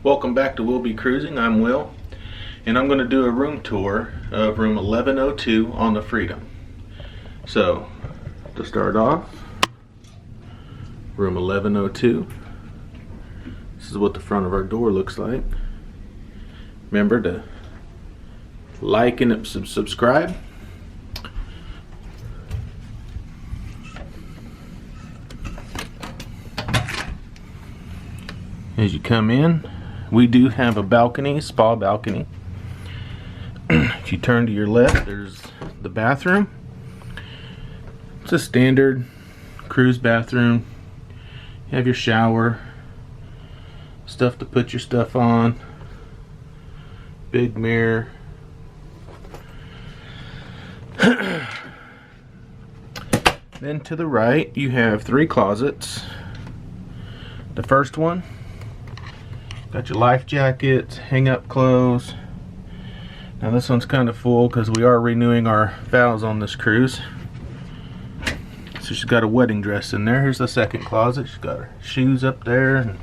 Welcome back to We'll Be Cruising. I'm Will, and I'm going to do a room tour of room 1102 on the Freedom. So, to start off, room 1102. This is what the front of our door looks like. Remember to like and subscribe. As you come in, we do have a balcony, spa balcony. If you turn to your left, there's the bathroom. It's a standard cruise bathroom. You have your shower, stuff to put your stuff on, big mirror. Then to the right, you have 3 closets. The first one, got your life jackets, hang up clothes. Now this one's kind of full because we are renewing our vows on this cruise. So she's got a wedding dress in there. Here's the second closet. She's got her shoes up there and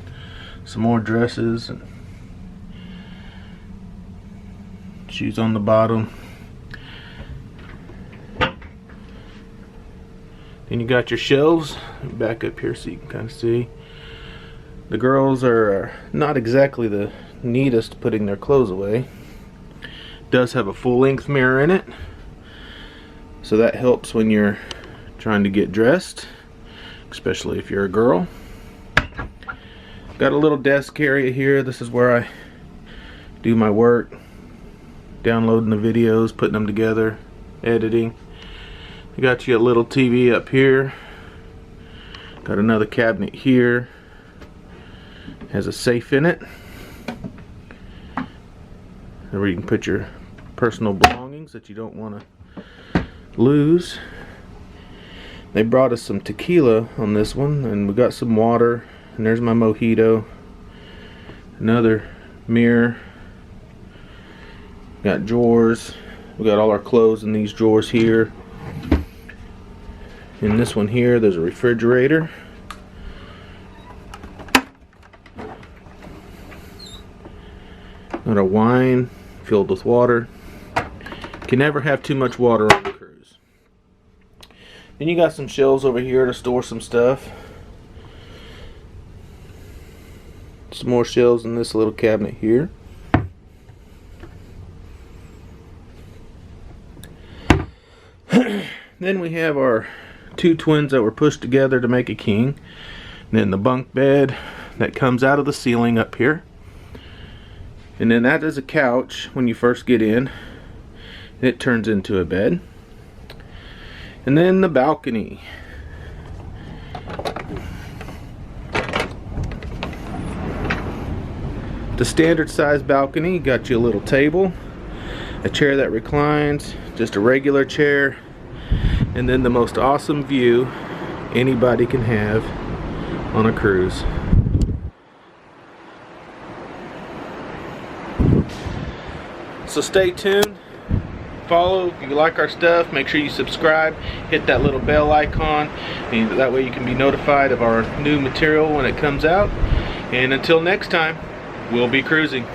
some more dresses and shoes on the bottom. Then you got your shelves. Back up here so you can kind of see. The girls are not exactly the neatest putting their clothes away. It does have a full-length mirror in it, so that helps when you're trying to get dressed, especially if you're a girl. Got a little desk area here. This is where I do my work, downloading the videos, putting them together, editing. You got you a little TV up here. Got another cabinet here. Has a safe in it where you can put your personal belongings that you don't want to lose. They brought us some tequila on this one, and we got some water, and there's my mojito. Another mirror. Got drawers. We got all our clothes in these drawers here. In this one here, there's a refrigerator. Got a wine filled with water. Can never have too much water on the cruise. Then you got some shelves over here to store some stuff. Some more shelves in this little cabinet here. Then we have our 2 twins that were pushed together to make a king. And then the bunk bed that comes out of the ceiling up here. And then that is a couch when you first get in. It turns into a bed. And then the balcony. The standard size balcony, got you a little table, a chair that reclines, just a regular chair, and then the most awesome view anybody can have on a cruise. So stay tuned, follow. If you like our stuff, make sure you subscribe, hit that little bell icon, and that way you can be notified of our new material when it comes out. And until next time, we'll be cruising.